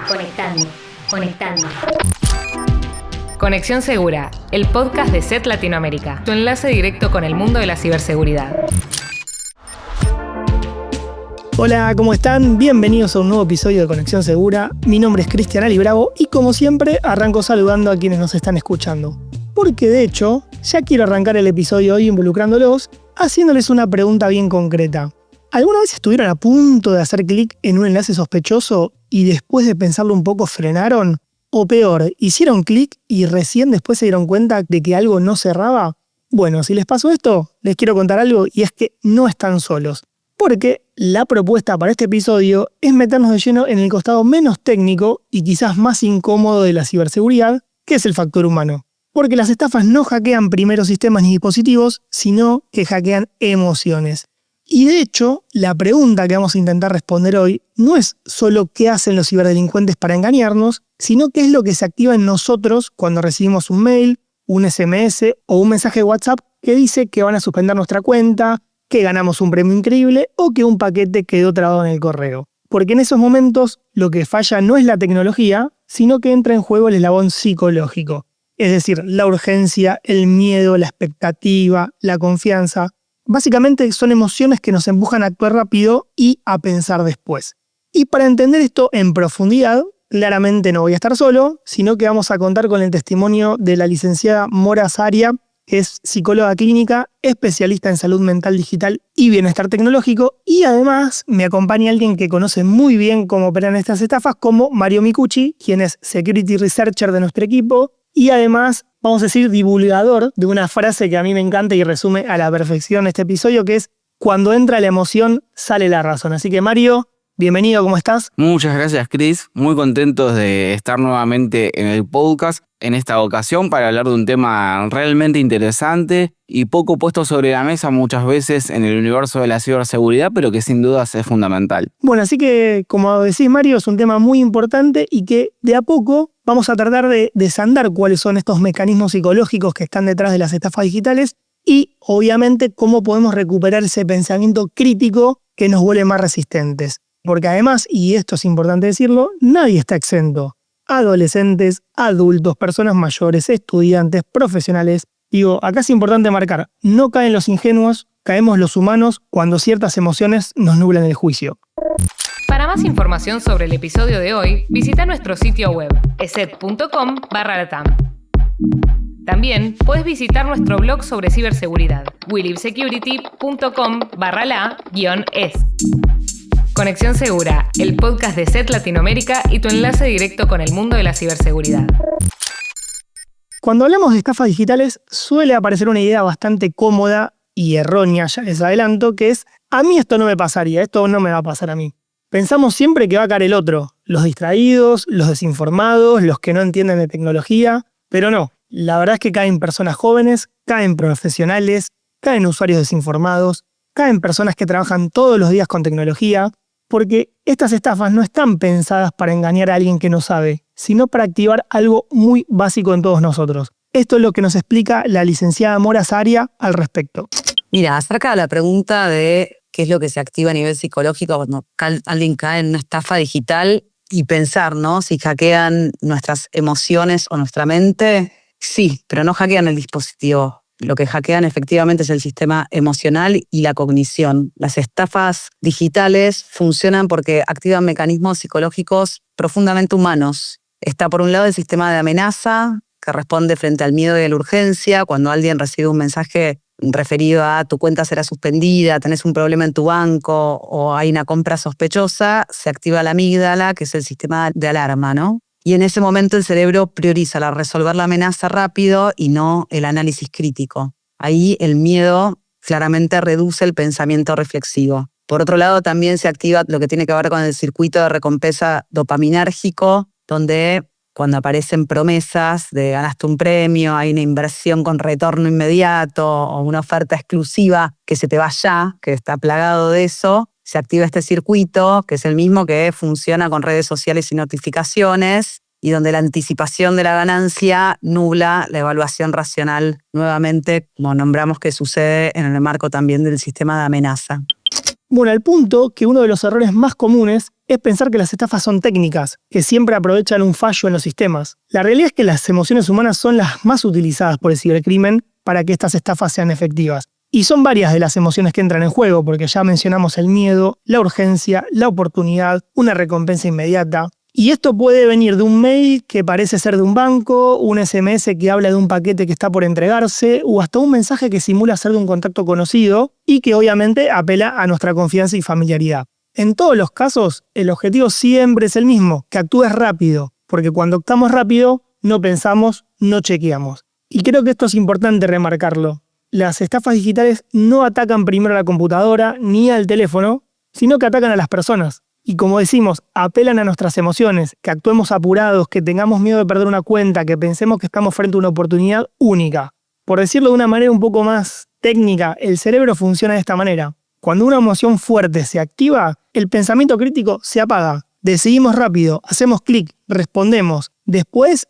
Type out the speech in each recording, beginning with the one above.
Conectando, conectando. Conexión Segura, el podcast de SET Latinoamérica, tu enlace directo con el mundo de la ciberseguridad. Hola, ¿cómo están? Bienvenidos a un nuevo episodio de Conexión Segura. Mi nombre es Cristian Alibravo y como siempre arranco saludando a quienes nos están escuchando. Porque de hecho, ya quiero arrancar el episodio hoy involucrándolos, haciéndoles una pregunta bien concreta. ¿Alguna vez estuvieron a punto de hacer clic en un enlace sospechoso y después de pensarlo un poco frenaron? O peor, hicieron clic y recién después se dieron cuenta de que algo no cerraba. Bueno, si les pasó esto, les quiero contar algo y es que no están solos. Porque la propuesta para este episodio es meternos de lleno en el costado menos técnico y quizás más incómodo de la ciberseguridad, que es el factor humano. Porque las estafas no hackean primero sistemas ni dispositivos, sino que hackean emociones. Y de hecho, la pregunta que vamos a intentar responder hoy no es solo qué hacen los ciberdelincuentes para engañarnos, sino qué es lo que se activa en nosotros cuando recibimos un mail, un SMS o un mensaje de WhatsApp que dice que van a suspender nuestra cuenta, que ganamos un premio increíble o que un paquete quedó trabado en el correo. Porque en esos momentos lo que falla no es la tecnología, sino que entra en juego el eslabón psicológico. Es decir, la urgencia, el miedo, la expectativa, la confianza. Básicamente son emociones que nos empujan a actuar rápido y a pensar después. Y para entender esto en profundidad, claramente no voy a estar solo, sino que vamos a contar con el testimonio de la licenciada Mora Saria, que es psicóloga clínica, especialista en salud mental digital y bienestar tecnológico, y además me acompaña alguien que conoce muy bien cómo operan estas estafas, como Mario Micucci, quien es Security Researcher de nuestro equipo, y además, vamos a decir, divulgador de una frase que a mí me encanta y resume a la perfección este episodio, que es: cuando entra la emoción, sale la razón. Así que Mario, bienvenido, ¿cómo estás? Muchas gracias, Chris. Muy contentos de estar nuevamente en el podcast en esta ocasión para hablar de un tema realmente interesante y poco puesto sobre la mesa muchas veces en el universo de la ciberseguridad, pero que sin dudas es fundamental. Bueno, así que, como decís, Mario, es un tema muy importante y que de a poco vamos a tratar de desandar cuáles son estos mecanismos psicológicos que están detrás de las estafas digitales y, obviamente, cómo podemos recuperar ese pensamiento crítico que nos vuelve más resistentes. Porque además, y esto es importante decirlo, nadie está exento. Adolescentes, adultos, personas mayores, estudiantes, profesionales. Digo, acá es importante marcar, no caen los ingenuos, caemos los humanos cuando ciertas emociones nos nublan el juicio. Para más información sobre el episodio de hoy, visita nuestro sitio web, eset.com/latam. También puedes visitar nuestro blog sobre ciberseguridad, welivesecurity.com/la-es. Conexión Segura, el podcast de SET Latinoamérica y tu enlace directo con el mundo de la ciberseguridad. Cuando hablamos de estafas digitales, suele aparecer una idea bastante cómoda y errónea, ya les adelanto, que es: a mí esto no me pasaría, esto no me va a pasar a mí. Pensamos siempre que va a caer el otro, los distraídos, los desinformados, los que no entienden de tecnología, pero no. La verdad es que caen personas jóvenes, caen profesionales, caen usuarios desinformados, caen personas que trabajan todos los días con tecnología, porque estas estafas no están pensadas para engañar a alguien que no sabe, sino para activar algo muy básico en todos nosotros. Esto es lo que nos explica la licenciada Mora Saria al respecto. Mira, acerca de la pregunta de qué es lo que se activa a nivel psicológico cuando alguien cae en una estafa digital y pensar, ¿no?, si hackean nuestras emociones o nuestra mente. Sí, pero no hackean el dispositivo. Lo que hackean efectivamente es el sistema emocional y la cognición. Las estafas digitales funcionan porque activan mecanismos psicológicos profundamente humanos. Está por un lado el sistema de amenaza, que responde frente al miedo y a la urgencia. Cuando alguien recibe un mensaje referido a tu cuenta será suspendida, tenés un problema en tu banco o hay una compra sospechosa, se activa la amígdala, que es el sistema de alarma, ¿no? Y en ese momento el cerebro prioriza resolver la amenaza rápido y no el análisis crítico. Ahí el miedo claramente reduce el pensamiento reflexivo. Por otro lado, también se activa lo que tiene que ver con el circuito de recompensa dopaminérgico, donde cuando aparecen promesas de ganaste un premio, hay una inversión con retorno inmediato o una oferta exclusiva que se te va ya, que está plagado de eso, se activa este circuito, que es el mismo que funciona con redes sociales y notificaciones, y donde la anticipación de la ganancia nubla la evaluación racional, nuevamente, como nombramos que sucede en el marco también del sistema de amenaza. Bueno, al punto que uno de los errores más comunes es pensar que las estafas son técnicas, que siempre aprovechan un fallo en los sistemas. La realidad es que las emociones humanas son las más utilizadas por el cibercrimen para que estas estafas sean efectivas. Y son varias de las emociones que entran en juego, porque ya mencionamos el miedo, la urgencia, la oportunidad, una recompensa inmediata. Y esto puede venir de un mail que parece ser de un banco, un SMS que habla de un paquete que está por entregarse, o hasta un mensaje que simula ser de un contacto conocido y que obviamente apela a nuestra confianza y familiaridad. En todos los casos, el objetivo siempre es el mismo, que actúes rápido, porque cuando actuamos rápido, no pensamos, no chequeamos. Y creo que esto es importante remarcarlo. Las estafas digitales no atacan primero a la computadora ni al teléfono, sino que atacan a las personas. Y como decimos, apelan a nuestras emociones, que actuemos apurados, que tengamos miedo de perder una cuenta, que pensemos que estamos frente a una oportunidad única. Por decirlo de una manera un poco más técnica, el cerebro funciona de esta manera. Cuando una emoción fuerte se activa, el pensamiento crítico se apaga. Decidimos rápido, hacemos clic, respondemos.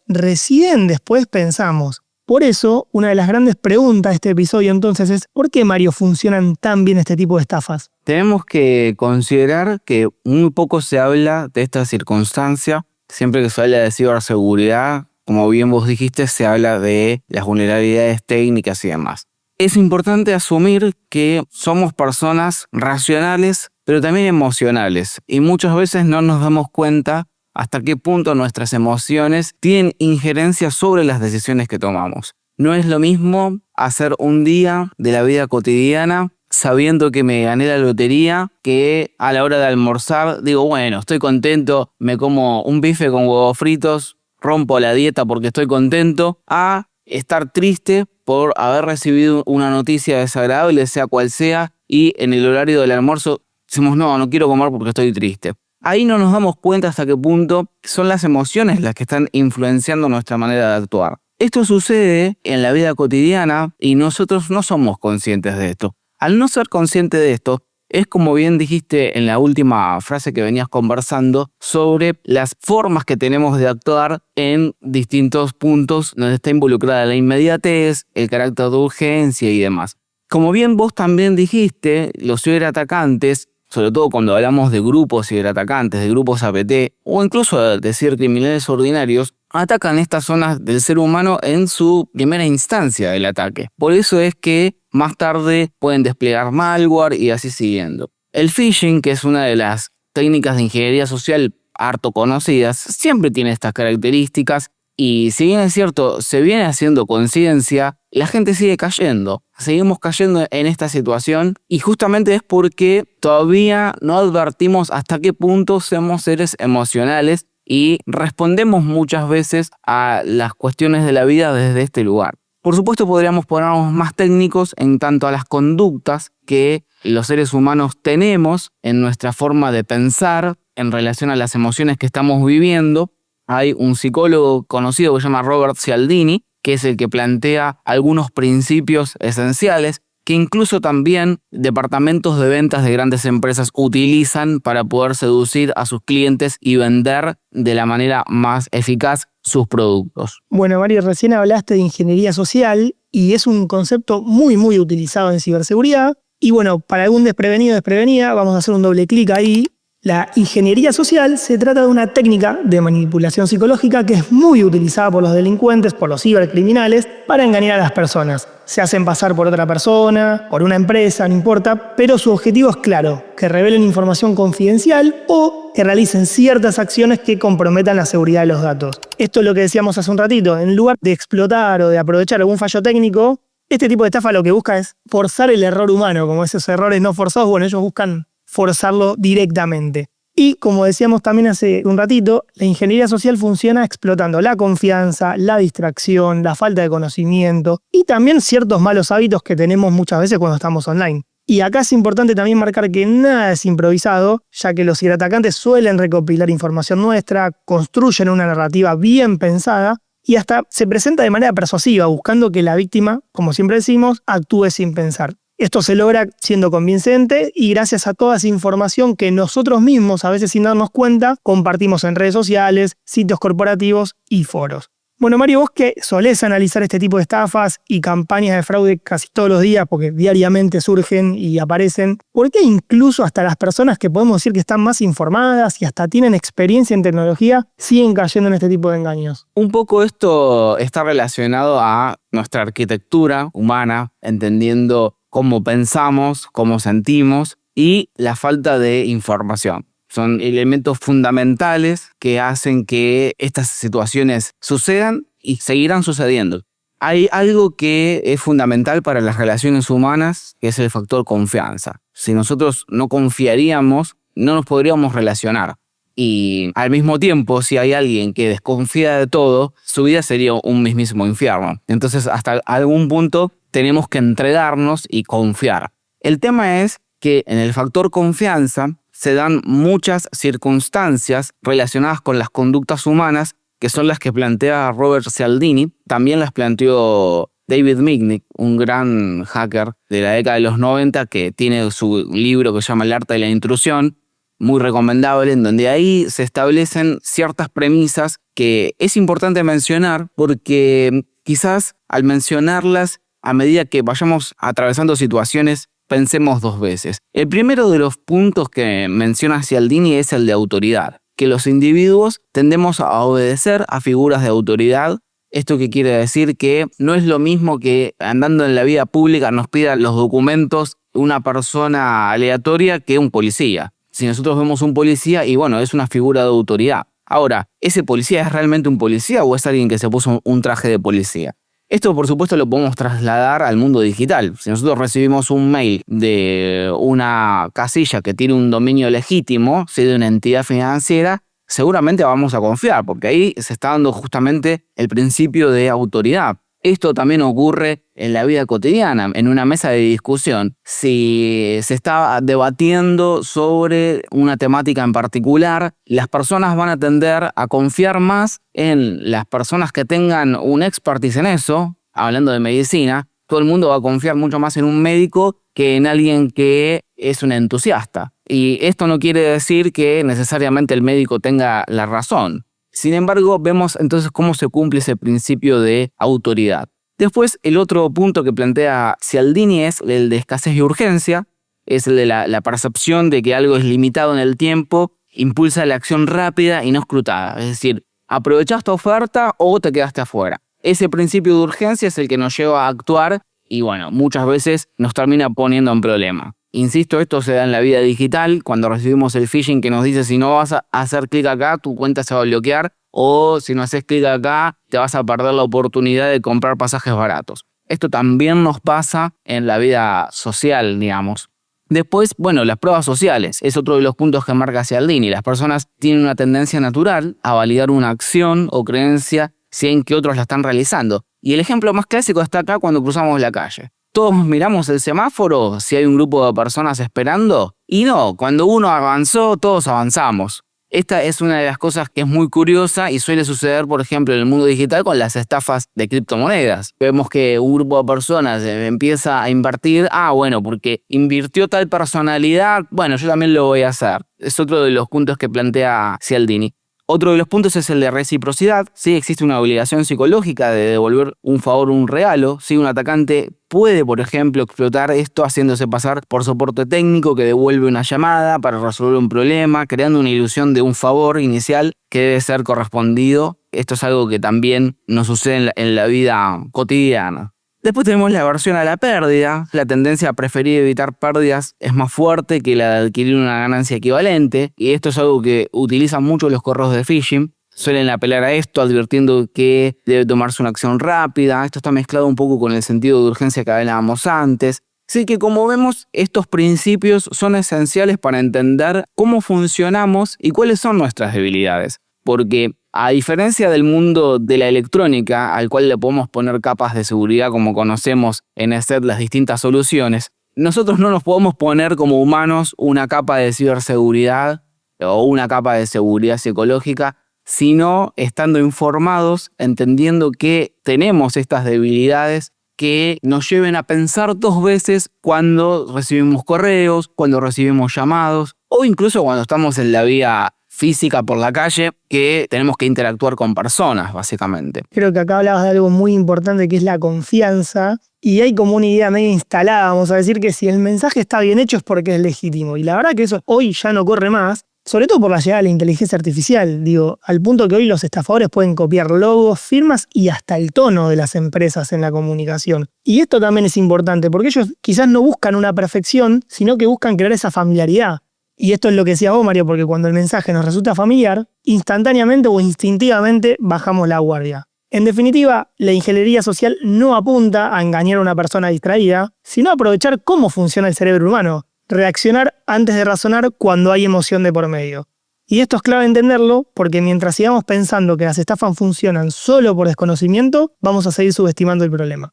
Recién después pensamos. Por eso, una de las grandes preguntas de este episodio entonces es ¿por qué, Mario, funcionan tan bien este tipo de estafas? Tenemos que considerar que muy poco se habla de esta circunstancia. Siempre que se habla de ciberseguridad, como bien vos dijiste, se habla de las vulnerabilidades técnicas y demás. Es importante asumir que somos personas racionales, pero también emocionales. Y muchas veces no nos damos cuenta hasta qué punto nuestras emociones tienen injerencia sobre las decisiones que tomamos. No es lo mismo hacer un día de la vida cotidiana sabiendo que me gané la lotería que a la hora de almorzar digo, bueno, estoy contento, me como un bife con huevos fritos, rompo la dieta porque estoy contento, a estar triste por haber recibido una noticia desagradable, sea cual sea, y en el horario del almuerzo decimos, no quiero comer porque estoy triste. Ahí no nos damos cuenta hasta qué punto son las emociones las que están influenciando nuestra manera de actuar. Esto sucede en la vida cotidiana y nosotros no somos conscientes de esto. Al no ser consciente de esto, es como bien dijiste en la última frase que venías conversando sobre las formas que tenemos de actuar en distintos puntos donde está involucrada la inmediatez, el carácter de urgencia y demás. Como bien vos también dijiste, los ciberatacantes, sobre todo cuando hablamos de grupos ciberatacantes, de grupos APT o incluso de cibercriminales ordinarios, atacan estas zonas del ser humano en su primera instancia del ataque. Por eso es que más tarde pueden desplegar malware y así siguiendo. El phishing, que es una de las técnicas de ingeniería social harto conocidas, siempre tiene estas características y si bien es cierto, se viene haciendo conciencia, la gente sigue cayendo. Seguimos cayendo en esta situación y justamente es porque todavía no advertimos hasta qué punto somos seres emocionales y respondemos muchas veces a las cuestiones de la vida desde este lugar. Por supuesto, podríamos ponernos más técnicos en tanto a las conductas que los seres humanos tenemos en nuestra forma de pensar en relación a las emociones que estamos viviendo. Hay un psicólogo conocido que se llama Robert Cialdini, que es el que plantea algunos principios esenciales que incluso también departamentos de ventas de grandes empresas utilizan para poder seducir a sus clientes y vender de la manera más eficaz sus productos. Bueno, Mario, recién hablaste de ingeniería social y es un concepto muy utilizado en ciberseguridad. Y bueno, para algún desprevenido o desprevenida, vamos a hacer un doble clic ahí. La ingeniería social se trata de una técnica de manipulación psicológica que es muy utilizada por los delincuentes, por los cibercriminales, para engañar a las personas. Se hacen pasar por otra persona, por una empresa, no importa, pero su objetivo es claro, que revelen información confidencial o que realicen ciertas acciones que comprometan la seguridad de los datos. Esto es lo que decíamos hace un ratito, en lugar de explotar o de aprovechar algún fallo técnico, este tipo de estafa lo que busca es forzar el error humano, como esos errores no forzados, bueno, ellos buscan forzarlo directamente. Y como decíamos también hace un ratito, la ingeniería social funciona explotando la confianza, la distracción, la falta de conocimiento y también ciertos malos hábitos que tenemos muchas veces cuando estamos online. Y acá es importante también marcar que nada es improvisado, ya que los ciberatacantes suelen recopilar información nuestra, construyen una narrativa bien pensada y hasta se presenta de manera persuasiva, buscando que la víctima, como siempre decimos, actúe sin pensar. Esto se logra siendo convincente y gracias a toda esa información que nosotros mismos, a veces sin darnos cuenta, compartimos en redes sociales, sitios corporativos y foros. Bueno, Mario, vos que solés analizar este tipo de estafas y campañas de fraude casi todos los días, porque diariamente surgen y aparecen, ¿por qué incluso hasta las personas que podemos decir que están más informadas y hasta tienen experiencia en tecnología siguen cayendo en este tipo de engaños? Un poco esto está relacionado a nuestra arquitectura humana, entendiendo cómo pensamos, cómo sentimos y la falta de información. Son elementos fundamentales que hacen que estas situaciones sucedan y seguirán sucediendo. Hay algo que es fundamental para las relaciones humanas, que es el factor confianza. Si nosotros no confiaríamos, no nos podríamos relacionar. Y al mismo tiempo, si hay alguien que desconfía de todo, su vida sería un mismísimo infierno. Entonces, hasta algún punto tenemos que entregarnos y confiar. El tema es que en el factor confianza se dan muchas circunstancias relacionadas con las conductas humanas, que son las que plantea Robert Cialdini. También las planteó David Mitnick, un gran hacker de la década de los 90, que tiene su libro que se llama El arte de la intrusión, muy recomendable, en donde ahí se establecen ciertas premisas que es importante mencionar, porque quizás al mencionarlas, a medida que vayamos atravesando situaciones, pensemos dos veces. El primero de los puntos que menciona Cialdini es el de autoridad, que los individuos tendemos a obedecer a figuras de autoridad. ¿Esto qué quiere decir? Que no es lo mismo que andando en la vía pública nos pida los documentos una persona aleatoria que un policía. Si nosotros vemos un policía y bueno, es una figura de autoridad. Ahora, ¿ese policía es realmente un policía o es alguien que se puso un traje de policía? Esto, por supuesto, lo podemos trasladar al mundo digital. Si nosotros recibimos un mail de una casilla que tiene un dominio legítimo, si de una entidad financiera, seguramente vamos a confiar, porque ahí se está dando justamente el principio de autoridad. Esto también ocurre en la vida cotidiana, en una mesa de discusión. Si se está debatiendo sobre una temática en particular, las personas van a tender a confiar más en las personas que tengan un expertise en eso. Hablando de medicina, todo el mundo va a confiar mucho más en un médico que en alguien que es un entusiasta. Y esto no quiere decir que necesariamente el médico tenga la razón. Sin embargo, vemos entonces cómo se cumple ese principio de autoridad. Después, el otro punto que plantea Cialdini es el de escasez y urgencia, es el de la percepción de que algo es limitado en el tiempo, impulsa la acción rápida y no escrutada. Es decir, aprovechás tu oferta o te quedaste afuera. Ese principio de urgencia es el que nos lleva a actuar y bueno, muchas veces nos termina poniendo en problema. Insisto, esto se da en la vida digital, cuando recibimos el phishing que nos dice si no vas a hacer clic acá, tu cuenta se va a bloquear, o si no haces clic acá, te vas a perder la oportunidad de comprar pasajes baratos. Esto también nos pasa en la vida social, digamos. Después, bueno, las pruebas sociales es otro de los puntos que marca Cialdini. Las personas tienen una tendencia natural a validar una acción o creencia sin que otros la están realizando. Y el ejemplo más clásico está acá cuando cruzamos la calle. Todos miramos el semáforo si hay un grupo de personas esperando y no, cuando uno avanzó, todos avanzamos. Esta es una de las cosas que es muy curiosa y suele suceder, por ejemplo, en el mundo digital con las estafas de criptomonedas. Vemos que un grupo de personas empieza a invertir, bueno, porque invirtió tal personalidad, bueno, yo también lo voy a hacer. Es otro de los puntos que plantea Cialdini. Otro de los puntos es el de reciprocidad. Sí, existe una obligación psicológica de devolver un favor o un regalo. Sí, un atacante puede, por ejemplo, explotar esto haciéndose pasar por soporte técnico que devuelve una llamada para resolver un problema, creando una ilusión de un favor inicial que debe ser correspondido. Esto es algo que también nos sucede en la vida cotidiana. Después tenemos la aversión a la pérdida. La tendencia a preferir evitar pérdidas es más fuerte que la de adquirir una ganancia equivalente. Y esto es algo que utilizan mucho los correos de phishing. Suelen apelar a esto advirtiendo que debe tomarse una acción rápida. Esto está mezclado un poco con el sentido de urgencia que hablábamos antes. Así que como vemos, estos principios son esenciales para entender cómo funcionamos y cuáles son nuestras debilidades. Porque a diferencia del mundo de la electrónica, al cual le podemos poner capas de seguridad como conocemos en ESET las distintas soluciones, nosotros no nos podemos poner como humanos una capa de ciberseguridad o una capa de seguridad psicológica, sino estando informados, entendiendo que tenemos estas debilidades que nos lleven a pensar dos veces cuando recibimos correos, cuando recibimos llamados o incluso cuando estamos en la vía física por la calle que tenemos que interactuar con personas, básicamente. Creo que acá hablabas de algo muy importante que es la confianza. Y hay como una idea medio instalada, vamos a decir, que si el mensaje está bien hecho es porque es legítimo. Y la verdad que eso hoy ya no corre más, sobre todo por la llegada de la inteligencia artificial. Digo, al punto que hoy los estafadores pueden copiar logos, firmas y hasta el tono de las empresas en la comunicación. Y esto también es importante, porque ellos quizás no buscan una perfección, sino que buscan crear esa familiaridad. Y esto es lo que decía vos, Mario, porque cuando el mensaje nos resulta familiar, instantáneamente o instintivamente bajamos la guardia. En definitiva, la ingeniería social no apunta a engañar a una persona distraída, sino a aprovechar cómo funciona el cerebro humano, reaccionar antes de razonar cuando hay emoción de por medio. Y esto es clave entenderlo porque mientras sigamos pensando que las estafas funcionan solo por desconocimiento, vamos a seguir subestimando el problema.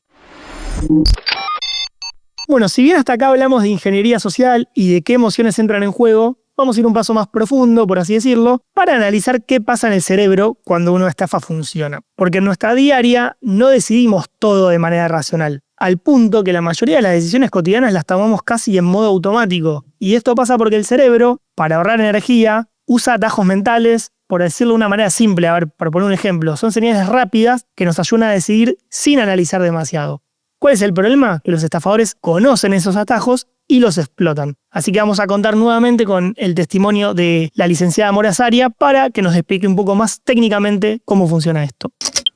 Bueno, si bien hasta acá hablamos de ingeniería social y de qué emociones entran en juego, vamos a ir un paso más profundo, por así decirlo, para analizar qué pasa en el cerebro cuando una estafa funciona. Porque en nuestra diaria no decidimos todo de manera racional, al punto que la mayoría de las decisiones cotidianas las tomamos casi en modo automático. Y esto pasa porque el cerebro, para ahorrar energía, usa atajos mentales, por decirlo de una manera simple. A ver, para poner un ejemplo, son señales rápidas que nos ayudan a decidir sin analizar demasiado. ¿Cuál es el problema? Que los estafadores conocen esos atajos y los explotan. Así que vamos a contar nuevamente con el testimonio de la licenciada Mora Saria para que nos explique un poco más técnicamente cómo funciona esto.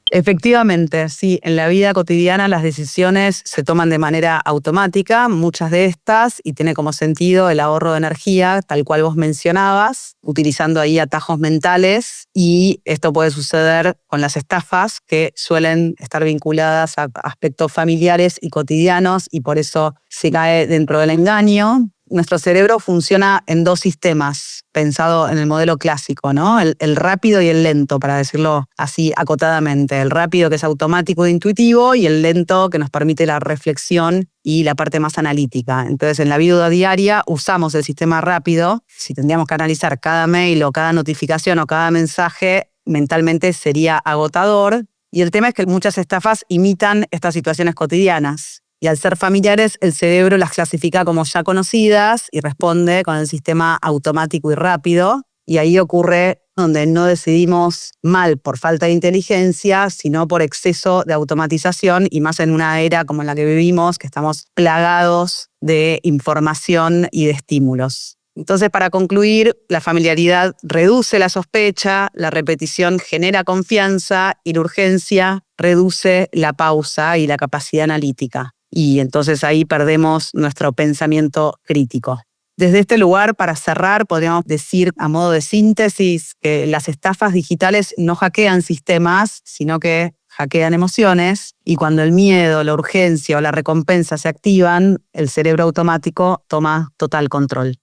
Efectivamente, sí, en la vida cotidiana las decisiones se toman de manera automática, muchas de estas, y tiene como sentido el ahorro de energía, tal cual vos mencionabas, utilizando ahí atajos mentales, y esto puede suceder con las estafas que suelen estar vinculadas a aspectos familiares y cotidianos, y por eso se cae dentro del engaño. Nuestro cerebro funciona en dos sistemas, pensado en el modelo clásico, ¿no? El rápido y el lento, para decirlo así acotadamente. El rápido, que es automático e intuitivo, y el lento, que nos permite la reflexión y la parte más analítica. Entonces, en la vida diaria usamos el sistema rápido. Si tendríamos que analizar cada mail o cada notificación o cada mensaje, mentalmente sería agotador. Y el tema es que muchas estafas imitan estas situaciones cotidianas. Y al ser familiares, el cerebro las clasifica como ya conocidas y responde con el sistema automático y rápido. Y ahí ocurre donde no decidimos mal por falta de inteligencia, sino por exceso de automatización, y más en una era como en la que vivimos, que estamos plagados de información y de estímulos. Entonces, para concluir, la familiaridad reduce la sospecha, la repetición genera confianza y la urgencia reduce la pausa y la capacidad analítica. Y entonces ahí perdemos nuestro pensamiento crítico. Desde este lugar, para cerrar, podríamos decir a modo de síntesis que las estafas digitales no hackean sistemas, sino que hackean emociones, y cuando el miedo, la urgencia o la recompensa se activan, el cerebro automático toma total control.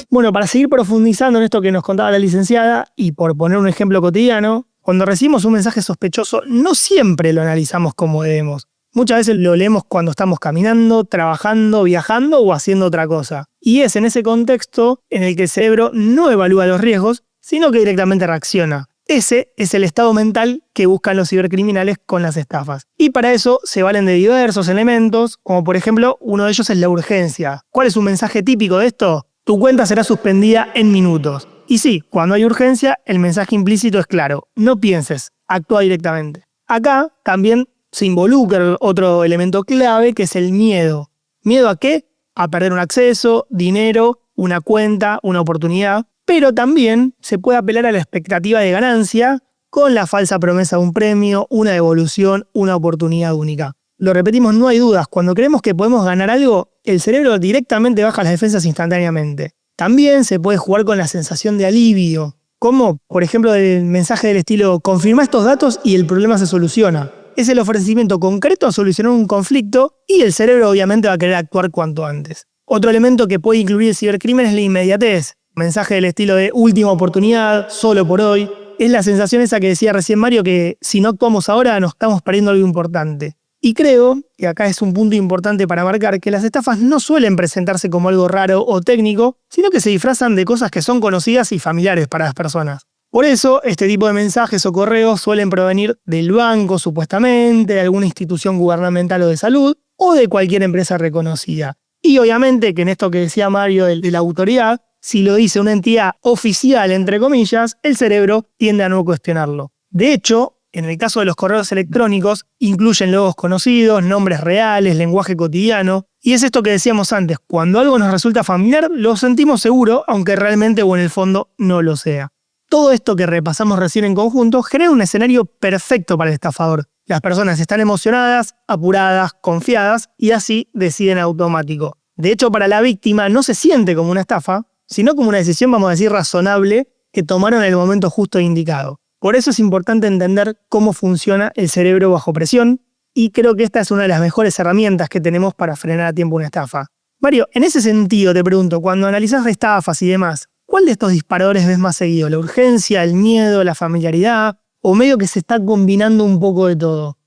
Bueno, para seguir profundizando en esto que nos contaba la licenciada, y por poner un ejemplo cotidiano, cuando recibimos un mensaje sospechoso, no siempre lo analizamos como debemos. Muchas veces lo leemos cuando estamos caminando, trabajando, viajando o haciendo otra cosa. Y es en ese contexto en el que el cerebro no evalúa los riesgos, sino que directamente reacciona. Ese es el estado mental que buscan los cibercriminales con las estafas. Y para eso se valen de diversos elementos, como por ejemplo, uno de ellos es la urgencia. ¿Cuál es un mensaje típico de esto? Tu cuenta será suspendida en minutos. Y sí, cuando hay urgencia, el mensaje implícito es claro. No pienses, actúa directamente. Acá también se involucra otro elemento clave, que es el miedo. ¿Miedo a qué? A perder un acceso, dinero, una cuenta, una oportunidad. Pero también se puede apelar a la expectativa de ganancia con la falsa promesa de un premio, una devolución, una oportunidad única. Lo repetimos, no hay dudas. Cuando creemos que podemos ganar algo, el cerebro directamente baja las defensas instantáneamente. También se puede jugar con la sensación de alivio, como por ejemplo el mensaje del estilo: confirma estos datos y el problema se soluciona. Es el ofrecimiento concreto a solucionar un conflicto, y el cerebro obviamente va a querer actuar cuanto antes. Otro elemento que puede incluir el cibercrimen es la inmediatez. Mensaje del estilo de última oportunidad, solo por hoy. Es la sensación esa que decía recién Mario, que si no actuamos ahora nos estamos perdiendo algo importante. Y creo, que acá es un punto importante para marcar, que las estafas no suelen presentarse como algo raro o técnico, sino que se disfrazan de cosas que son conocidas y familiares para las personas. Por eso, este tipo de mensajes o correos suelen provenir del banco, supuestamente, de alguna institución gubernamental o de salud, o de cualquier empresa reconocida. Y obviamente que en esto que decía Mario de la autoridad, Si lo dice una entidad oficial, entre comillas, el cerebro tiende a no cuestionarlo. De hecho, en el caso de los correos electrónicos, incluyen logos conocidos, nombres reales, lenguaje cotidiano. Y es esto que decíamos antes, cuando algo nos resulta familiar, lo sentimos seguro, aunque realmente o en el fondo no lo sea. Todo esto que repasamos recién en conjunto genera un escenario perfecto para el estafador. Las personas están emocionadas, apuradas, confiadas y así deciden automático. De hecho, para la víctima no se siente como una estafa, sino como una decisión, vamos a decir, razonable que tomaron en el momento justo e indicado. Por eso es importante entender cómo funciona el cerebro bajo presión y creo que esta es una de las mejores herramientas que tenemos para frenar a tiempo una estafa. Mario, en ese sentido te pregunto, cuando analizas estafas y demás, ¿cuál de estos disparadores ves más seguido? ¿La urgencia, el miedo, la familiaridad? ¿O medio que se está combinando un poco de todo?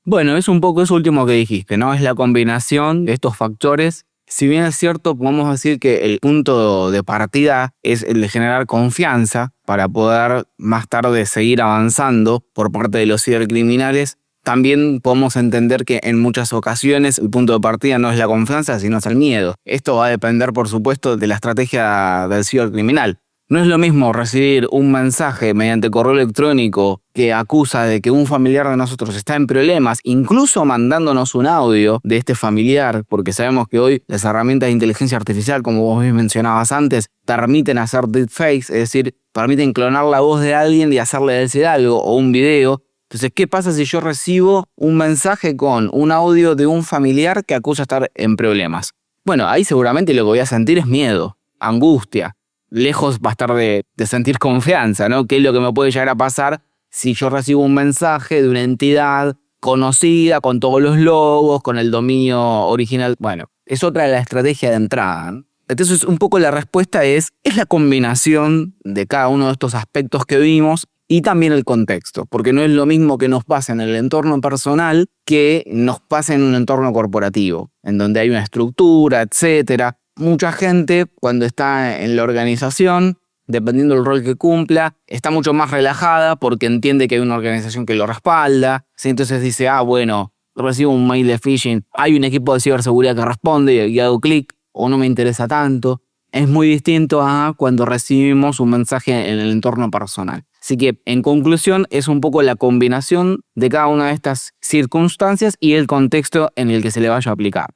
Bueno, es un poco eso último que dijiste, ¿no? Es la combinación de estos factores. Si bien es cierto, podemos decir que el punto de partida es el de generar confianza para poder más tarde seguir avanzando por parte de los cibercriminales. También podemos entender que en muchas ocasiones el punto de partida no es la confianza, sino es el miedo. Esto va a depender, por supuesto, de la estrategia del cibercriminal. No es lo mismo recibir un mensaje mediante correo electrónico que acusa de que un familiar de nosotros está en problemas, incluso mandándonos un audio de este familiar, porque sabemos que hoy las herramientas de inteligencia artificial, como vos bien mencionabas antes, permiten hacer deepfakes, es decir, permiten clonar la voz de alguien y hacerle decir algo o un video. Entonces, ¿qué pasa si yo recibo un mensaje con un audio de un familiar que acusa estar en problemas? Bueno, ahí seguramente lo que voy a sentir es miedo, angustia. Lejos va a estar de sentir confianza, ¿no? ¿Qué es lo que me puede llegar a pasar si yo recibo un mensaje de una entidad conocida, con todos los logos, con el dominio original? Bueno, es otra de la estrategia de entrada, ¿no? Entonces, un poco la respuesta es la combinación de cada uno de estos aspectos que vimos y también el contexto, porque no es lo mismo que nos pase en el entorno personal que nos pase en un entorno corporativo, en donde hay una estructura, etcétera. Mucha gente, cuando está en la organización, dependiendo del rol que cumpla, está mucho más relajada porque entiende que hay una organización que lo respalda. ¿Sí? Entonces dice, bueno, recibo un mail de phishing, hay un equipo de ciberseguridad que responde y hago clic, o no me interesa tanto. Es muy distinto a cuando recibimos un mensaje en el entorno personal. Así que, en conclusión, es un poco la combinación de cada una de estas circunstancias y el contexto en el que se le vaya a aplicar.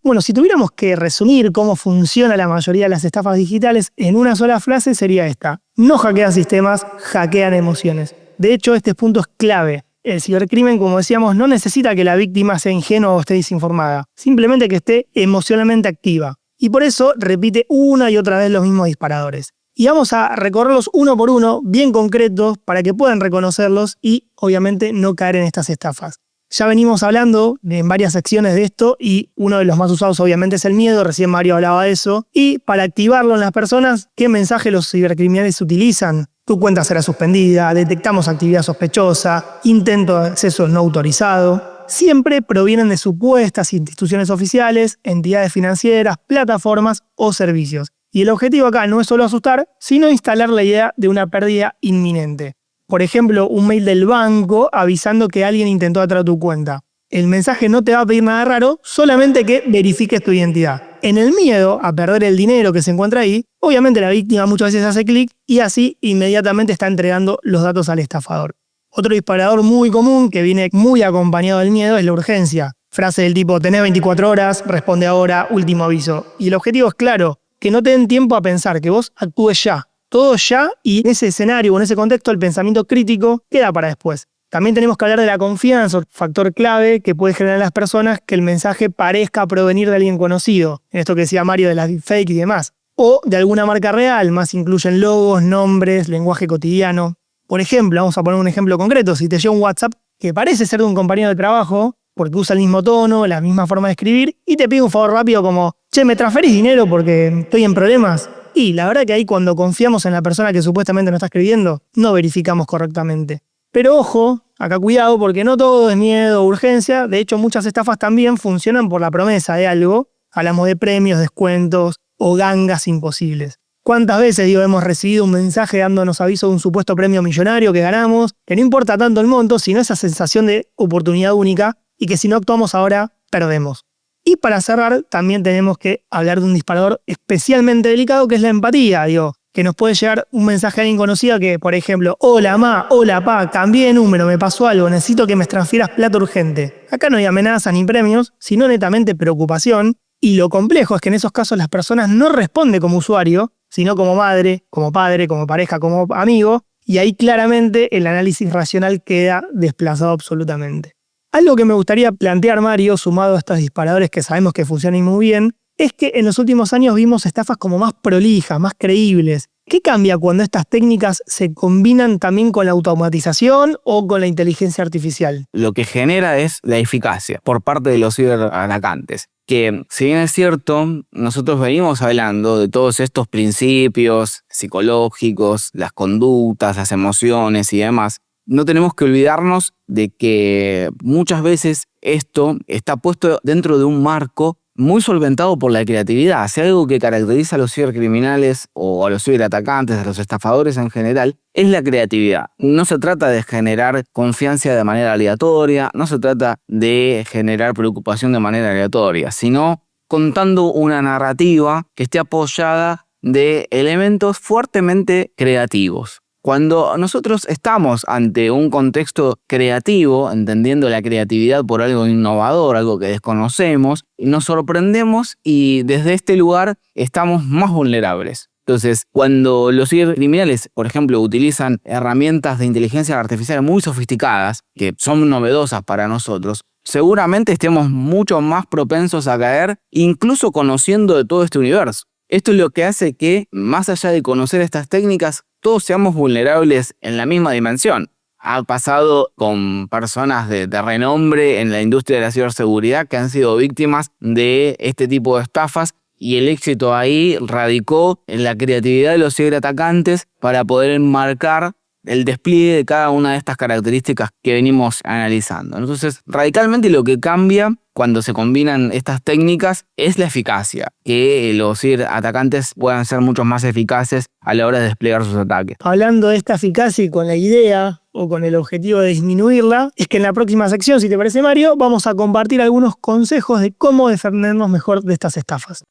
Bueno, si tuviéramos que resumir cómo funciona la mayoría de las estafas digitales en una sola frase sería esta: no hackean sistemas, hackean emociones. De hecho, este punto es clave. El cibercrimen, como decíamos, no necesita que la víctima sea ingenua o esté desinformada, simplemente que esté emocionalmente activa. Y por eso repite una y otra vez los mismos disparadores. Y vamos a recorrerlos uno por uno, bien concretos, para que puedan reconocerlos y, obviamente, no caer en estas estafas. Ya venimos hablando en varias secciones de esto y uno de los más usados obviamente es el miedo, recién Mario hablaba de eso. Y para activarlo en las personas, ¿qué mensaje los cibercriminales utilizan? Tu cuenta será suspendida, detectamos actividad sospechosa, intento de acceso no autorizado. Siempre provienen de supuestas instituciones oficiales, entidades financieras, plataformas o servicios. Y el objetivo acá no es solo asustar, sino instalar la idea de una pérdida inminente. Por ejemplo, un mail del banco avisando que alguien intentó entrar a tu cuenta. El mensaje no te va a pedir nada raro, solamente que verifiques tu identidad. En el miedo a perder el dinero que se encuentra ahí, obviamente la víctima muchas veces hace clic y así inmediatamente está entregando los datos al estafador. Otro disparador muy común que viene muy acompañado del miedo es la urgencia. Frase del tipo, tenés 24 horas, responde ahora, último aviso. Y el objetivo es claro, que no te den tiempo a pensar, que vos actúes ya. Todo ya, y en ese escenario o en ese contexto el pensamiento crítico queda para después. También tenemos que hablar de la confianza, factor clave que puede generar en las personas que el mensaje parezca provenir de alguien conocido. En esto que decía Mario de las deepfakes y demás. O de alguna marca real, más incluyen logos, nombres, lenguaje cotidiano. Por ejemplo, vamos a poner un ejemplo concreto. Si te llega un WhatsApp que parece ser de un compañero de trabajo, porque usa el mismo tono, la misma forma de escribir, y te pide un favor rápido como, che, ¿me transferís dinero porque estoy en problemas? Y la verdad que ahí cuando confiamos en la persona que supuestamente nos está escribiendo, no verificamos correctamente. Pero ojo, acá cuidado porque no todo es miedo o urgencia. De hecho, muchas estafas también funcionan por la promesa de algo. Hablamos de premios, descuentos o gangas imposibles. ¿Cuántas veces hemos recibido un mensaje dándonos aviso de un supuesto premio millonario que ganamos? Que no importa tanto el monto, sino esa sensación de oportunidad única y que si no actuamos ahora, perdemos. Y para cerrar, también tenemos que hablar de un disparador especialmente delicado, que es la empatía, que nos puede llegar un mensaje a alguien conocido que, por ejemplo, hola ma, hola pa, cambié de número, me pasó algo, necesito que me transfieras plata urgente. Acá no hay amenazas ni premios, sino netamente preocupación. Y lo complejo es que en esos casos las personas no responden como usuario, sino como madre, como padre, como pareja, como amigo, y ahí claramente el análisis racional queda desplazado absolutamente. Algo que me gustaría plantear, Mario, sumado a estos disparadores que sabemos que funcionan muy bien, es que en los últimos años vimos estafas como más prolijas, más creíbles. ¿Qué cambia cuando estas técnicas se combinan también con la automatización o con la inteligencia artificial? Lo que genera es la eficacia por parte de los ciberatacantes. Que, si bien es cierto, nosotros venimos hablando de todos estos principios psicológicos, las conductas, las emociones y demás, no tenemos que olvidarnos de que muchas veces esto está puesto dentro de un marco muy solventado por la creatividad. Si algo que caracteriza a los cibercriminales o a los ciberatacantes, a los estafadores en general, es la creatividad. No se trata de generar confianza de manera aleatoria, no se trata de generar preocupación de manera aleatoria, sino contando una narrativa que esté apoyada de elementos fuertemente creativos. Cuando nosotros estamos ante un contexto creativo, entendiendo la creatividad por algo innovador, algo que desconocemos, nos sorprendemos y desde este lugar estamos más vulnerables. Entonces, cuando los cibercriminales, por ejemplo, utilizan herramientas de inteligencia artificial muy sofisticadas, que son novedosas para nosotros, seguramente estemos mucho más propensos a caer, incluso conociendo de todo este universo. Esto es lo que hace que, más allá de conocer estas técnicas, todos seamos vulnerables en la misma dimensión. Ha pasado con personas de renombre en la industria de la ciberseguridad que han sido víctimas de este tipo de estafas y el éxito ahí radicó en la creatividad de los ciberatacantes para poder enmarcar el despliegue de cada una de estas características que venimos analizando. Entonces, radicalmente lo que cambia cuando se combinan estas técnicas es la eficacia, que los ciberatacantes puedan ser mucho más eficaces a la hora de desplegar sus ataques. Hablando de esta eficacia y con la idea o con el objetivo de disminuirla, es que en la próxima sección, si te parece, Mario, vamos a compartir algunos consejos de cómo defendernos mejor de estas estafas.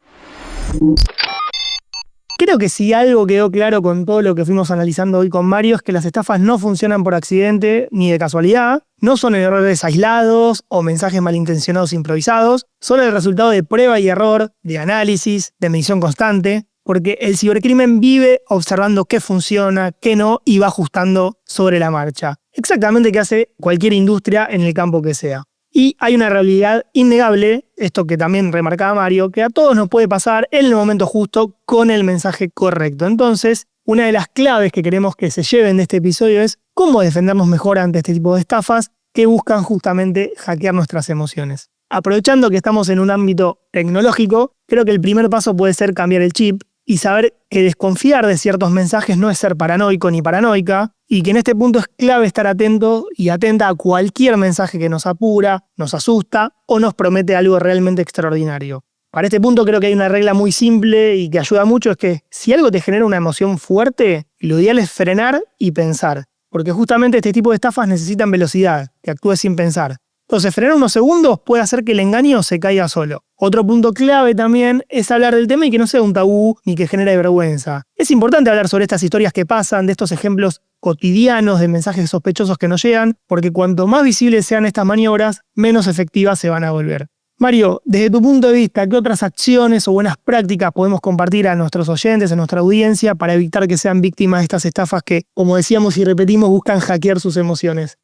Creo que si algo quedó claro con todo lo que fuimos analizando hoy con Mario es que las estafas no funcionan por accidente ni de casualidad, no son errores aislados o mensajes malintencionados improvisados, son el resultado de prueba y error, de análisis, de medición constante, porque el cibercrimen vive observando qué funciona, qué no y va ajustando sobre la marcha. Exactamente que hace cualquier industria en el campo que sea. Y hay una realidad innegable, esto que también remarcaba Mario, que a todos nos puede pasar en el momento justo con el mensaje correcto. Entonces, una de las claves que queremos que se lleven de este episodio es cómo defendernos mejor ante este tipo de estafas que buscan justamente hackear nuestras emociones. Aprovechando que estamos en un ámbito tecnológico, creo que el primer paso puede ser cambiar el chip y saber que desconfiar de ciertos mensajes no es ser paranoico ni paranoica, y que en este punto es clave estar atento y atenta a cualquier mensaje que nos apura, nos asusta o nos promete algo realmente extraordinario. Para este punto creo que hay una regla muy simple y que ayuda mucho, es que si algo te genera una emoción fuerte, lo ideal es frenar y pensar, porque justamente este tipo de estafas necesitan velocidad, que actúes sin pensar. Entonces, frenar unos segundos puede hacer que el engaño se caiga solo. Otro punto clave también es hablar del tema y que no sea un tabú ni que genere vergüenza. Es importante hablar sobre estas historias que pasan, de estos ejemplos cotidianos de mensajes sospechosos que nos llegan, porque cuanto más visibles sean estas maniobras, menos efectivas se van a volver. Mario, desde tu punto de vista, ¿qué otras acciones o buenas prácticas podemos compartir a nuestros oyentes, a nuestra audiencia, para evitar que sean víctimas de estas estafas que, como decíamos y repetimos, buscan hackear sus emociones?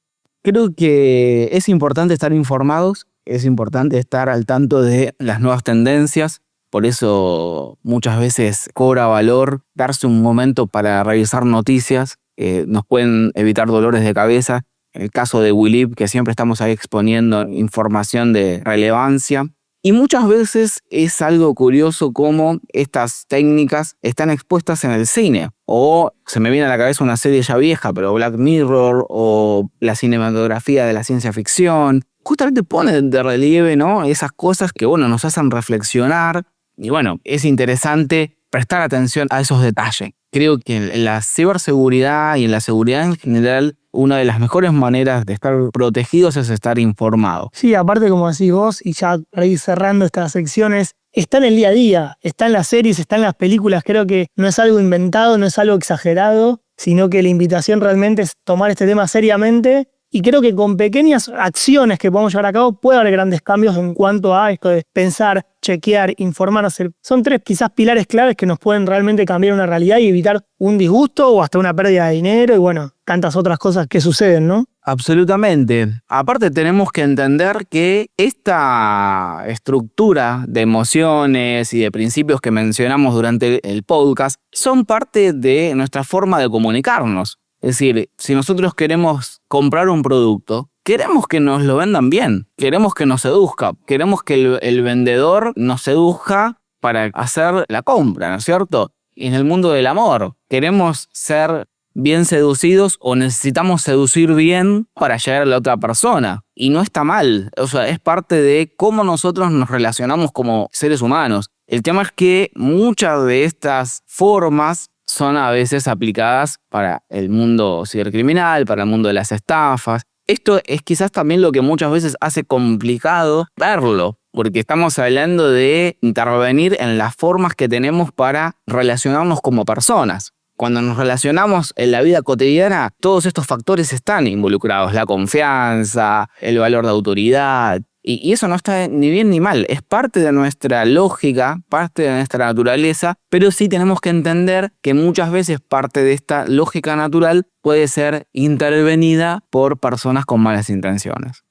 Creo que es importante estar informados, es importante estar al tanto de las nuevas tendencias, por eso muchas veces cobra valor darse un momento para revisar noticias, nos pueden evitar dolores de cabeza. El caso de Willip, que siempre estamos ahí exponiendo información de relevancia. Y muchas veces es algo curioso cómo estas técnicas están expuestas en el cine. O se me viene a la cabeza una serie ya vieja, pero Black Mirror o la cinematografía de la ciencia ficción. Justamente pone de relieve, ¿no?, esas cosas que, nos hacen reflexionar. Y es interesante prestar atención a esos detalles. Creo que en la ciberseguridad y en la seguridad en general, una de las mejores maneras de estar protegidos es estar informados. Sí, aparte como decís vos, y ya para ir cerrando estas secciones, está en el día a día, está en las series, está en las películas. Creo que no es algo inventado, no es algo exagerado, sino que la invitación realmente es tomar este tema seriamente. Y creo que con pequeñas acciones que podamos llevar a cabo puede haber grandes cambios en cuanto a esto de pensar, chequear, informarnos. Son 3 quizás pilares claves que nos pueden realmente cambiar una realidad y evitar un disgusto o hasta una pérdida de dinero y bueno, tantas otras cosas que suceden, ¿no? Absolutamente. Aparte tenemos que entender que esta estructura de emociones y de principios que mencionamos durante el podcast son parte de nuestra forma de comunicarnos. Es decir, si nosotros queremos comprar un producto, queremos que nos lo vendan bien, queremos que nos seduzca, queremos que el vendedor nos seduzca para hacer la compra, ¿no es cierto? Y en el mundo del amor, queremos ser bien seducidos o necesitamos seducir bien para llegar a la otra persona. Y no está mal, o sea, es parte de cómo nosotros nos relacionamos como seres humanos. El tema es que muchas de estas formas son a veces aplicadas para el mundo cibercriminal, para el mundo de las estafas. Esto es quizás también lo que muchas veces hace complicado verlo, porque estamos hablando de intervenir en las formas que tenemos para relacionarnos como personas. Cuando nos relacionamos en la vida cotidiana, todos estos factores están involucrados, la confianza, el valor de autoridad. Y eso no está ni bien ni mal, es parte de nuestra lógica, parte de nuestra naturaleza, pero sí tenemos que entender que muchas veces parte de esta lógica natural puede ser intervenida por personas con malas intenciones.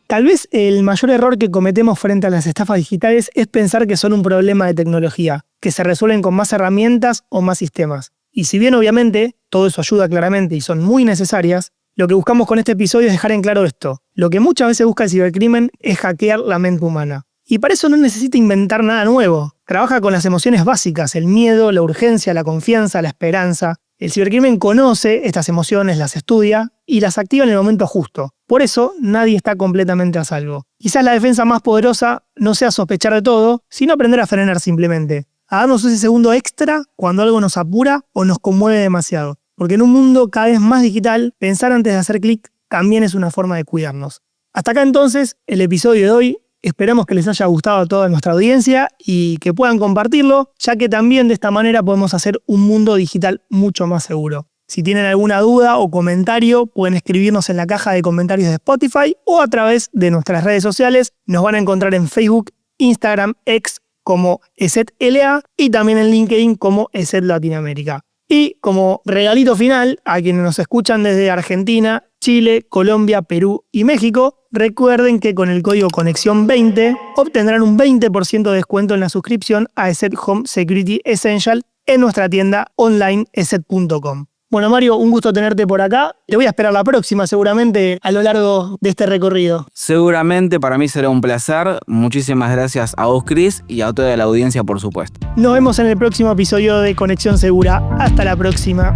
Tal vez el mayor error que cometemos frente a las estafas digitales es pensar que son un problema de tecnología, que se resuelven con más herramientas o más sistemas. Y si bien obviamente todo eso ayuda claramente y son muy necesarias, lo que buscamos con este episodio es dejar en claro esto. Lo que muchas veces busca el cibercrimen es hackear la mente humana. Y para eso no necesita inventar nada nuevo. Trabaja con las emociones básicas, el miedo, la urgencia, la confianza, la esperanza. El cibercrimen conoce estas emociones, las estudia y las activa en el momento justo. Por eso, nadie está completamente a salvo. Quizás la defensa más poderosa no sea sospechar de todo, sino aprender a frenar simplemente. A darnos ese segundo extra cuando algo nos apura o nos conmueve demasiado. Porque en un mundo cada vez más digital, pensar antes de hacer clic también es una forma de cuidarnos. Hasta acá entonces el episodio de hoy. Esperamos que les haya gustado a toda nuestra audiencia y que puedan compartirlo, ya que también de esta manera podemos hacer un mundo digital mucho más seguro. Si tienen alguna duda o comentario, pueden escribirnos en la caja de comentarios de Spotify o a través de nuestras redes sociales. Nos van a encontrar en Facebook, Instagram, X como ESETLA y también en LinkedIn como ESET Latinoamérica. Y como regalito final, a quienes nos escuchan desde Argentina, Chile, Colombia, Perú y México, recuerden que con el código Conexión20 obtendrán un 20% de descuento en la suscripción a ESET Home Security Essential en nuestra tienda online eset.com. Bueno, Mario, un gusto tenerte por acá. Te voy a esperar la próxima, seguramente, a lo largo de este recorrido. Seguramente para mí será un placer. Muchísimas gracias a vos, Cris, y a toda la audiencia, por supuesto. Nos vemos en el próximo episodio de Conexión Segura. Hasta la próxima.